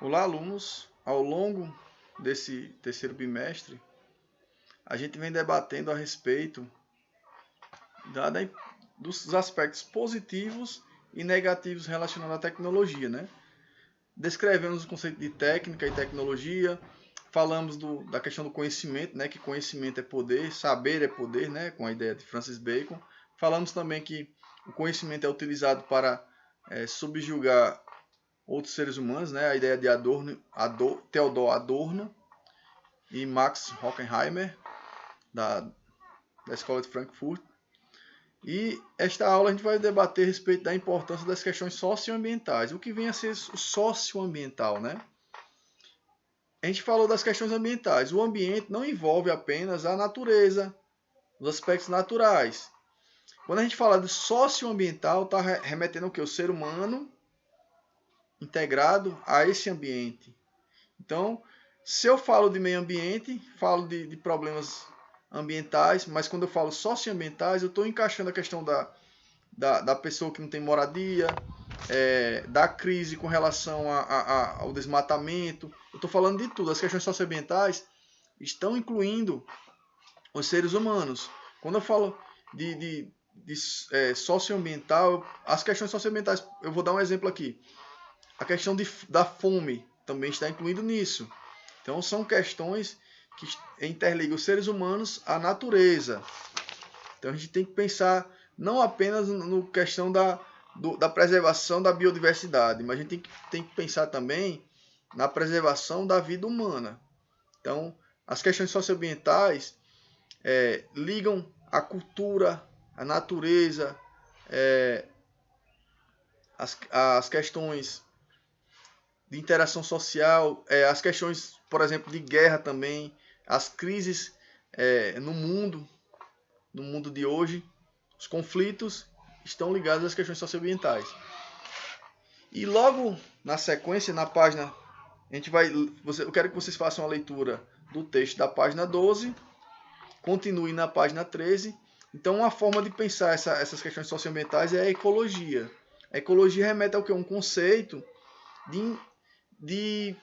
Olá, alunos! Ao longo desse terceiro bimestre, a gente vem debatendo a respeito dos aspectos positivos e negativos relacionados à tecnologia, né? Descrevemos o conceito de técnica e tecnologia, falamos da questão do conhecimento, né? Que conhecimento é poder, saber é poder, né? Com a ideia de Francis Bacon. Falamos também que o conhecimento é utilizado para subjugar outros seres humanos, né? A ideia de Theodor Adorno e Max Horkheimer, da Escola de Frankfurt. E esta aula a gente vai debater a respeito da importância das questões socioambientais. O que vem a ser o socioambiental, né? A gente falou das questões ambientais. O ambiente não envolve apenas a natureza, os aspectos naturais. Quando a gente fala de socioambiental, está remetendo ao que? O ser humano integrado a esse ambiente. Então, se eu falo de meio ambiente, falo de problemas ambientais, mas quando eu falo socioambientais, eu estou encaixando a questão da pessoa que não tem moradia, da crise com relação ao desmatamento. Eu estou falando de tudo. As questões socioambientais estão incluindo os seres humanos. Quando eu falo de socioambiental, as questões socioambientais, eu vou dar um exemplo aqui. A questão da fome também está incluído nisso. Então, são questões que interligam os seres humanos à natureza. Então, a gente tem que pensar não apenas na questão da preservação da biodiversidade, mas a gente tem que pensar também na preservação da vida humana. Então, as questões socioambientais ligam a cultura, a natureza, as questões de interação social, as questões, por exemplo, de guerra também, as crises no mundo de hoje, os conflitos estão ligados às questões socioambientais. E logo na sequência, na página, eu quero que vocês façam a leitura do texto da página 12, continue na página 13. Então, uma forma de pensar essas questões socioambientais é a ecologia. A ecologia remete ao que? Um conceito de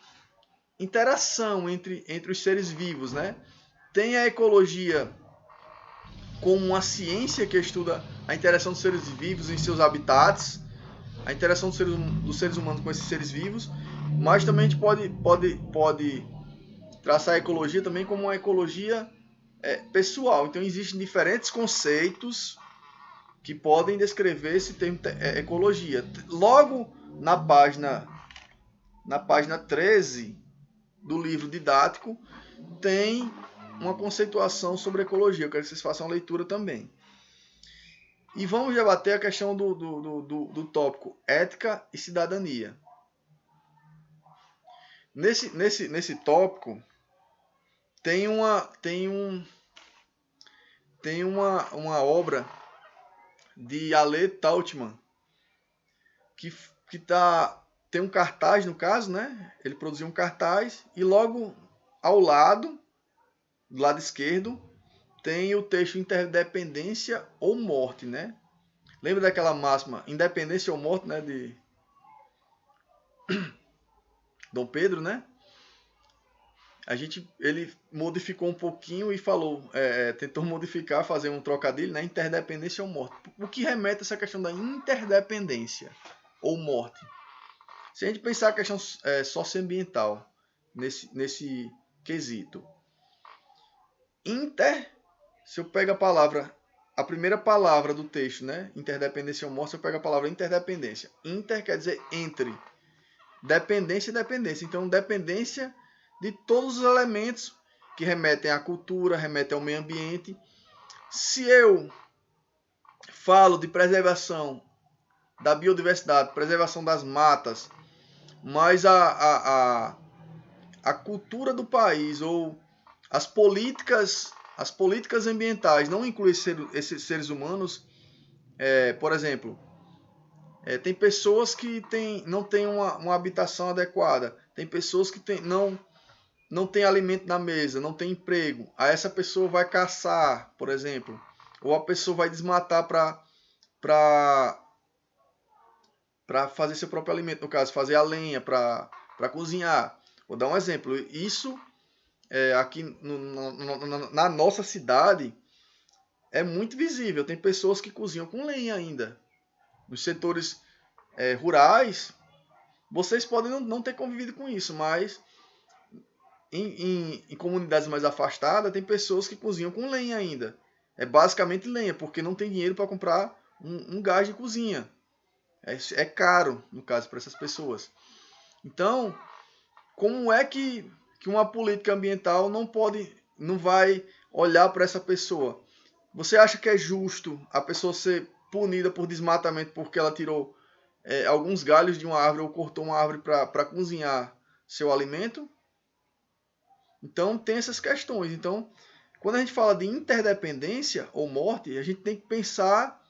interação entre os seres vivos, né? Tem a ecologia como uma ciência que estuda a interação dos seres vivos em seus habitats, a interação dos seres humanos com esses seres vivos, mas também a gente pode traçar a ecologia também como uma ecologia pessoal. Então existem diferentes conceitos que podem descrever esse termo ecologia. Logo na página 13 do livro didático, tem uma conceituação sobre ecologia. Eu quero que vocês façam a leitura também. E vamos debater a questão do tópico ética e cidadania. Nesse tópico, tem uma obra de Ale Tautmann que tem um cartaz, no caso, né? Ele produziu um cartaz e logo ao lado, do lado esquerdo, tem o texto interdependência ou morte, né? Lembra daquela máxima, independência ou morte, né? De Dom Pedro, né? Ele modificou um pouquinho e falou, tentou modificar, fazer um trocadilho, né? Interdependência ou morte. O que remete a essa questão da interdependência ou morte? Se a gente pensar a questão socioambiental nesse quesito, se eu pego a primeira palavra do texto, né? Interdependência ou morte, eu pego a palavra interdependência. Inter quer dizer entre. Dependência e dependência. Então, dependência de todos os elementos que remetem à cultura, remetem ao meio ambiente. Se eu falo de preservação da biodiversidade, preservação das matas, mas a cultura do país ou as políticas ambientais não incluem esses seres humanos, por exemplo, tem pessoas que não têm uma habitação adequada, tem pessoas que não têm alimento na mesa, não tem emprego. Aí essa pessoa vai caçar, por exemplo, ou a pessoa vai desmatar para fazer seu próprio alimento, no caso, fazer a lenha para para cozinhar. Vou dar um exemplo. Isso aqui na nossa cidade é muito visível. Tem pessoas que cozinham com lenha ainda. Nos setores rurais, vocês podem não ter convivido com isso, mas em comunidades mais afastadas, tem pessoas que cozinham com lenha ainda. É basicamente lenha, porque não tem dinheiro para comprar um gás de cozinha. É caro, no caso, para essas pessoas. Então, como é que uma política ambiental não vai olhar para essa pessoa? Você acha que é justo a pessoa ser punida por desmatamento porque ela tirou alguns galhos de uma árvore ou cortou uma árvore para cozinhar seu alimento? Então, tem essas questões. Então, quando a gente fala de interdependência ou morte, a gente tem que pensar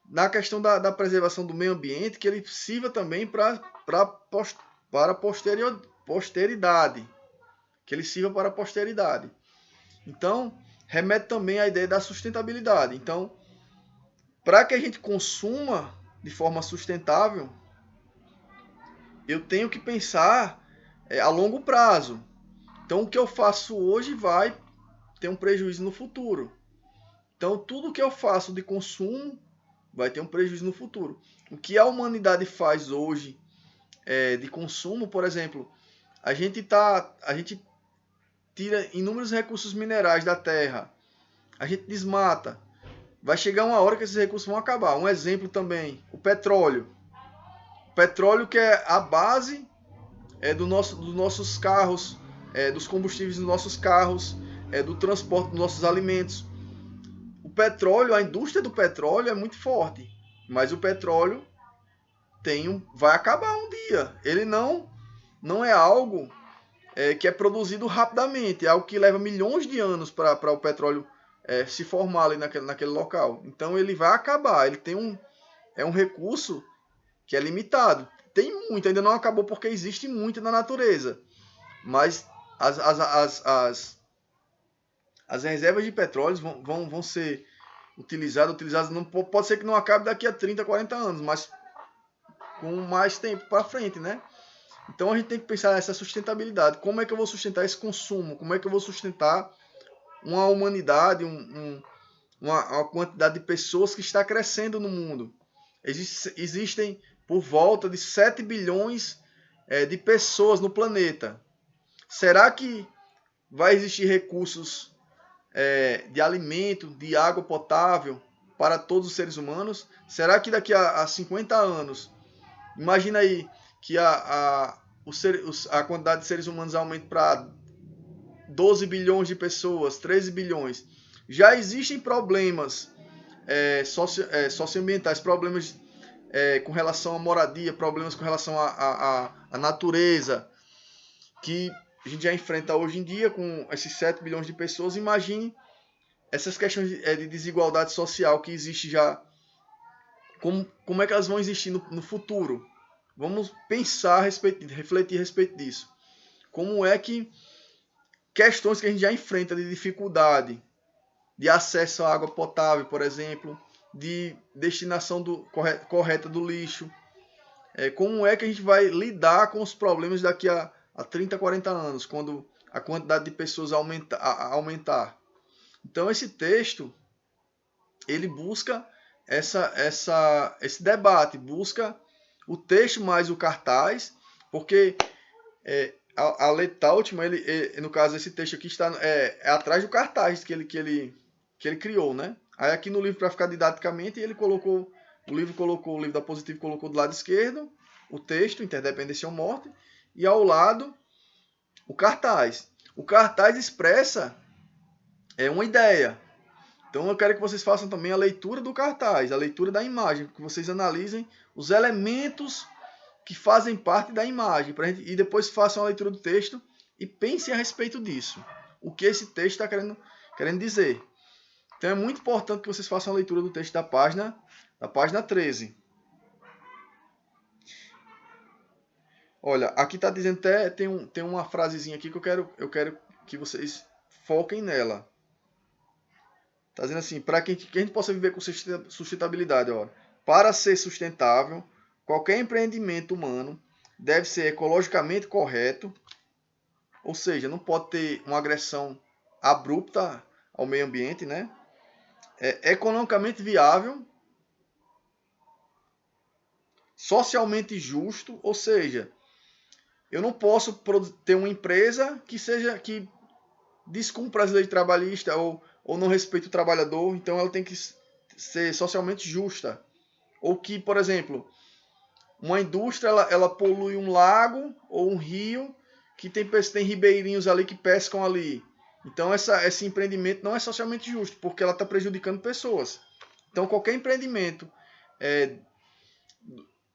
na questão da preservação do meio ambiente, que ele sirva também para a posteridade. Que ele sirva para a posteridade. Então, remete também à ideia da sustentabilidade. Então, para que a gente consuma de forma sustentável, eu tenho que pensar a longo prazo. Então, o que eu faço hoje vai ter um prejuízo no futuro. Então, tudo que eu faço de consumo vai ter um prejuízo no futuro. O que a humanidade faz hoje de consumo, por exemplo, a gente tira inúmeros recursos minerais da terra, a gente desmata. Vai chegar uma hora que esses recursos vão acabar. Um exemplo também, o petróleo. O petróleo que é a base dos nossos carros, dos combustíveis dos nossos carros, do transporte dos nossos alimentos. O petróleo, a indústria do petróleo é muito forte, mas o petróleo vai acabar um dia. Ele não é algo que é produzido rapidamente, é algo que leva milhões de anos para o petróleo se formar ali naquele local. Então ele vai acabar, ele tem um recurso que é limitado. Tem muito, ainda não acabou porque existe muito na natureza. Mas as reservas de petróleo vão ser utilizadas. Não, pode ser que não acabe daqui a 30, 40 anos, mas com mais tempo para frente, né? Então a gente tem que pensar nessa sustentabilidade. Como é que eu vou sustentar esse consumo? Como é que eu vou sustentar uma humanidade, uma quantidade de pessoas que está crescendo no mundo? Existem por volta de 7 bilhões de pessoas no planeta. Será que vai existir recursos de alimento, de água potável para todos os seres humanos? Será que daqui a 50 anos, imagina aí que a quantidade de seres humanos aumenta para 12 bilhões de pessoas, 13 bilhões. Já existem problemas socioambientais, problemas com relação à moradia, problemas com relação à natureza, que a gente já enfrenta hoje em dia com esses 7 bilhões de pessoas. Imagine essas questões de desigualdade social que existe já. Como é que elas vão existir no futuro? Vamos pensar refletir a respeito disso. Como é que questões que a gente já enfrenta de dificuldade, de acesso à água potável, por exemplo, de destinação correta do lixo, como é que a gente vai lidar com os problemas daqui a 30, 40 anos, quando a quantidade de pessoas aumentar. Então esse texto, ele busca esse debate, busca o texto mais o cartaz, porque a letra última, no caso esse texto aqui está atrás do cartaz que ele criou, né? Aí aqui no livro, para ficar didaticamente, o livro da Positivo colocou do lado esquerdo o texto, Interdependência ou Morte, e ao lado o cartaz. O cartaz expressa uma ideia. Então eu quero que vocês façam também a leitura do cartaz, a leitura da imagem, que vocês analisem os elementos que fazem parte da imagem, e depois façam a leitura do texto e pensem a respeito disso. O que esse texto está querendo dizer. Então é muito importante que vocês façam a leitura do texto da página 13. Olha, aqui está dizendo até, tem uma frasezinha aqui que eu quero que vocês foquem nela. Está dizendo assim, para que a gente possa viver com sustentabilidade. Para ser sustentável, qualquer empreendimento humano deve ser ecologicamente correto, ou seja, não pode ter uma agressão abrupta ao meio ambiente, né? É economicamente viável, socialmente justo, ou seja, eu não posso ter uma empresa que descumpra as leis trabalhistas ou não respeite o trabalhador, então ela tem que ser socialmente justa. Ou que, por exemplo, uma indústria ela polui um lago ou um rio que tem ribeirinhos ali que pescam ali. Então esse empreendimento não é socialmente justo, porque ela está prejudicando pessoas. Então qualquer empreendimento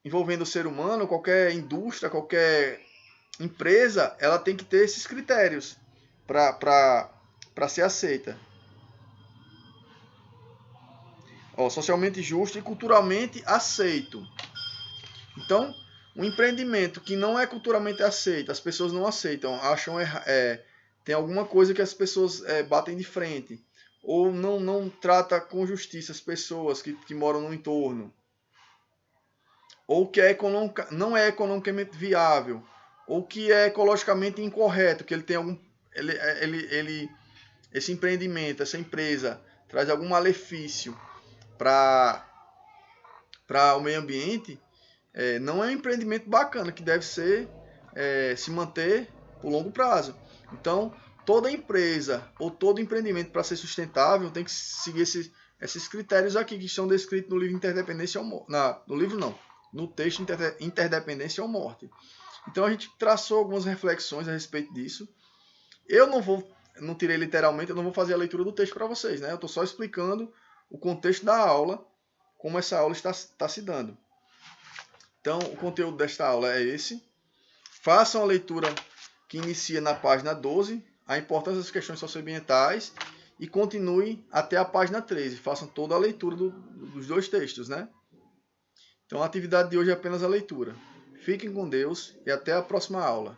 envolvendo o ser humano, qualquer indústria, qualquer empresa, ela tem que ter esses critérios para ser aceita. Socialmente justo e culturalmente aceito. Então, um empreendimento que não é culturalmente aceito, as pessoas não aceitam, acham tem alguma coisa que as pessoas batem de frente, ou não trata com justiça as pessoas que moram no entorno, ou que não é economicamente viável, ou que é ecologicamente incorreto, que ele tem algum esse empreendimento, essa empresa traz algum malefício para o meio ambiente, não é um empreendimento bacana, que deve se manter por longo prazo. Então, toda empresa ou todo empreendimento para ser sustentável tem que seguir esses critérios aqui que estão descritos no livro Interdependência ou Morte. No livro não, no texto Interdependência ou Morte. Então a gente traçou algumas reflexões a respeito disso. Eu não tirei literalmente, eu não vou fazer a leitura do texto para vocês, né? Eu estou só explicando o contexto da aula, como essa aula está se dando. Então, o conteúdo desta aula é esse. Façam a leitura que inicia na página 12, a importância das questões socioambientais, e continue até a página 13. Façam toda a leitura dos dois textos, né? Então, a atividade de hoje é apenas a leitura. Fiquem com Deus e até a próxima aula.